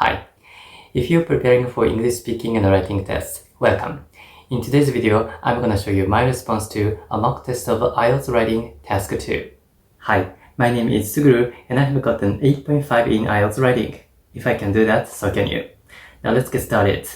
Hi. If you're preparing for English speaking and writing tests, welcome. In today's video, I'm going to show you my response to a mock test of IELTS writing task 2. Hi, my name is Suguru and I have got an 8.5 in IELTS writing. If I can do that, so can you. Now let's get started.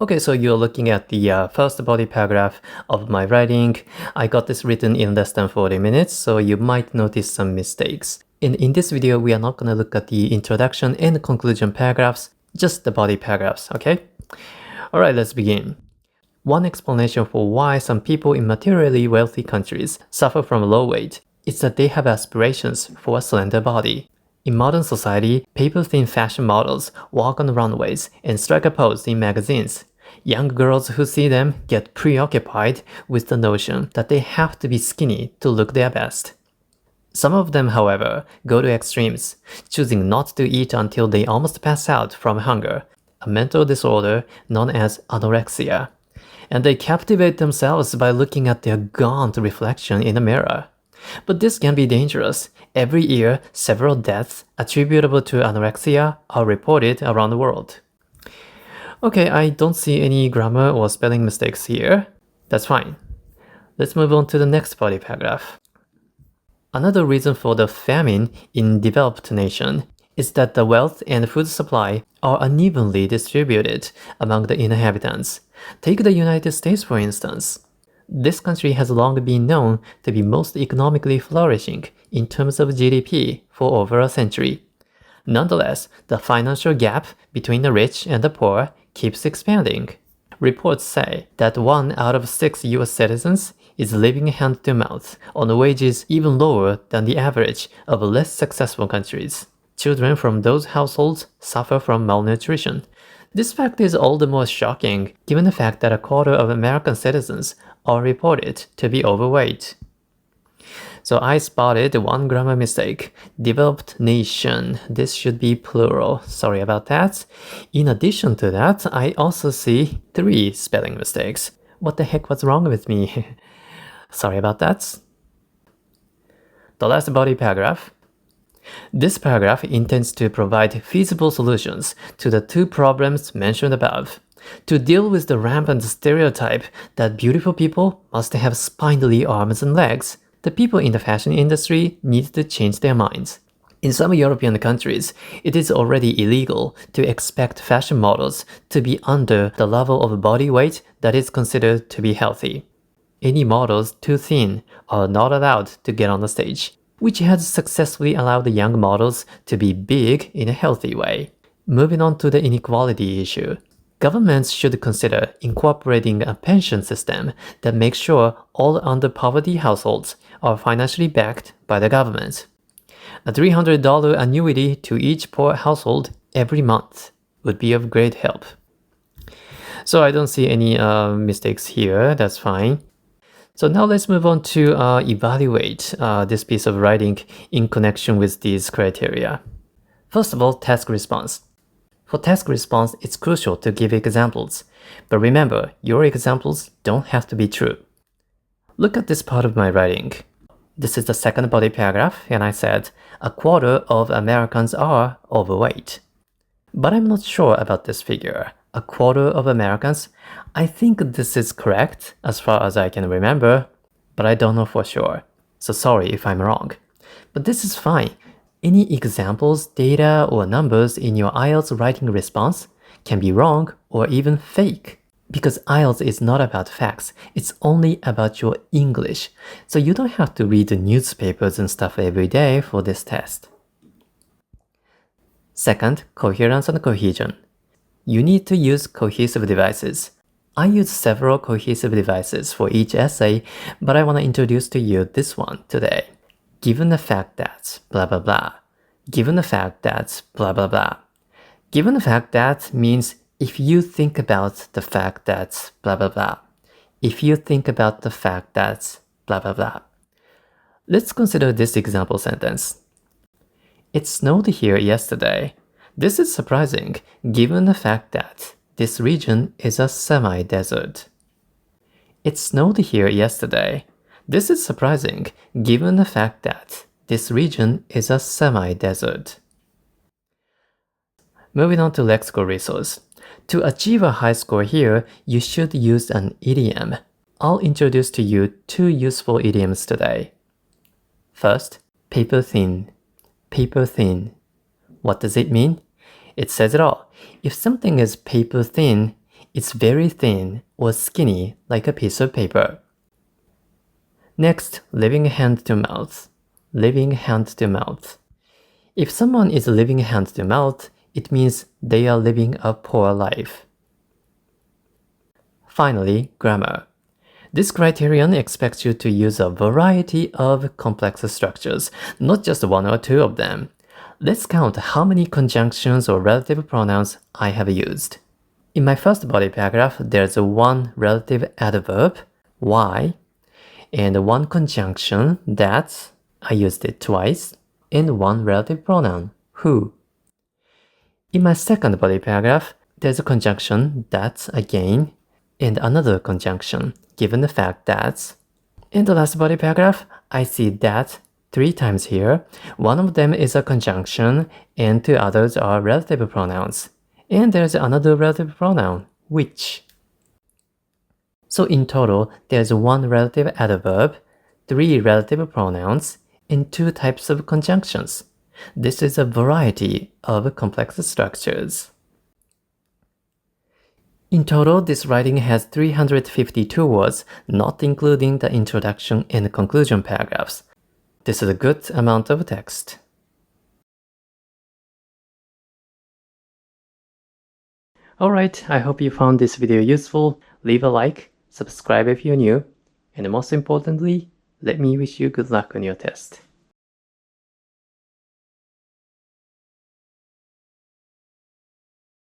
Okay, so you're looking at the first body paragraph of my writing. I got this written in less than 40 minutes, so you might notice some mistakes. In this video, we are not going to look at the introduction and conclusion paragraphs, just the body paragraphs, okay? Alright, let's begin. One explanation for why some people in materially wealthy countries suffer from low weight is that they have aspirations for a slender body. In modern society, paper-thin fashion models walk on runways and strike a pose in magazines. Young girls who see them get preoccupied with the notion that they have to be skinny to look their best. Some of them, however, go to extremes, choosing not to eat until they almost pass out from hunger, a mental disorder known as anorexia. And they captivate themselves by looking at their gaunt reflection in a mirror. But this can be dangerous. Every year, several deaths attributable to anorexia are reported around the world. Okay, I don't see any grammar or spelling mistakes here. That's fine. Let's move on to the next body paragraph. Another reason for the famine in developed nations is that the wealth and food supply are unevenly distributed among the inhabitants. Take the United States, for instance. This country has long been known to be most economically flourishing in terms of GDP for over a century. Nonetheless, the financial gap between the rich and the poor keeps expanding. Reports say that 1 out of 6 US citizens is living hand to mouth on wages even lower than the average of less successful countries. Children from those households suffer from malnutrition. This fact is all the more shocking given the fact that a quarter of American citizens are reported to be overweight. So I spotted one grammar mistake. Developed nation. This should be plural. Sorry about that. In addition to that, I also see 3 spelling mistakes. What the heck was wrong with me? Sorry about that. The last body paragraph. This paragraph intends to provide feasible solutions to the 2 problems mentioned above. To deal with the rampant stereotype that beautiful people must have spindly arms and legs, the people in the fashion industry need to change their minds. In some European countries, it is already illegal to expect fashion models to be under the level of body weight that is considered to be healthy. Any models too thin are not allowed to get on the stage, which has successfully allowed the young models to be big in a healthy way. Moving on to the inequality issue. Governments should consider incorporating a pension system that makes sure all under-poverty households are financially backed by the government. A $300 annuity to each poor household every month would be of great help. So I don't see any mistakes here, that's fine. So now let's move on to evaluate this piece of writing in connection with these criteria. First of all, task response. For task response, it's crucial to give examples. But remember, your examples don't have to be true. Look at this part of my writing. This is the second body paragraph, and I said, a quarter of Americans are overweight. But I'm not sure about this figure. A quarter of Americans? I think this is correct, as far as I can remember, but I don't know for sure. So sorry if I'm wrong. But this is fine. Any examples, data, or numbers in your IELTS writing response can be wrong or even fake. Because IELTS is not about facts, it's only about your English. So you don't have to read the newspapers and stuff every day for this test. Second, coherence and cohesion. You need to use cohesive devices. I use several cohesive devices for each essay, but I want to introduce to you this one today. Given the fact that blah blah blah. Given the fact that blah blah blah. Given the fact that means if you think about the fact that blah blah blah. If you think about the fact that blah blah blah. Let's consider this example sentence. It snowed here yesterday. This is surprising given the fact that this region is a semi-desert. It snowed here yesterday. This is surprising, given the fact that this region is a semi-desert. Moving on to lexical resource. To achieve a high score here, you should use an idiom. I'll introduce to you 2 useful idioms today. First, paper thin. Paper thin. What does it mean? It says it all. If something is paper thin, it's very thin or skinny like a piece of paper. Next, living hand to mouth. Living hand to mouth. If someone is living hand to mouth, it means they are living a poor life. Finally, grammar. This criterion expects you to use a variety of complex structures, not just 1 or 2 of them. Let's count how many conjunctions or relative pronouns I have used. In my first body paragraph, there's 1 relative adverb, why, and 1 conjunction, that, I used it twice, and 1 relative pronoun, who. In my second body paragraph, there's a conjunction, that, again, and another conjunction, given the fact that. In the last body paragraph, I see that 3 times here. 1 of them is a conjunction, and 2 others are relative pronouns. And there's another relative pronoun, which. So in total, there's 1 relative adverb, 3 relative pronouns, and 2 types of conjunctions. This is a variety of complex structures. In total, this writing has 352 words, not including the introduction and conclusion paragraphs. This is a good amount of text. Alright, I hope you found this video useful. Leave a like, subscribe if you're new, and most importantly, let me wish you good luck on your test.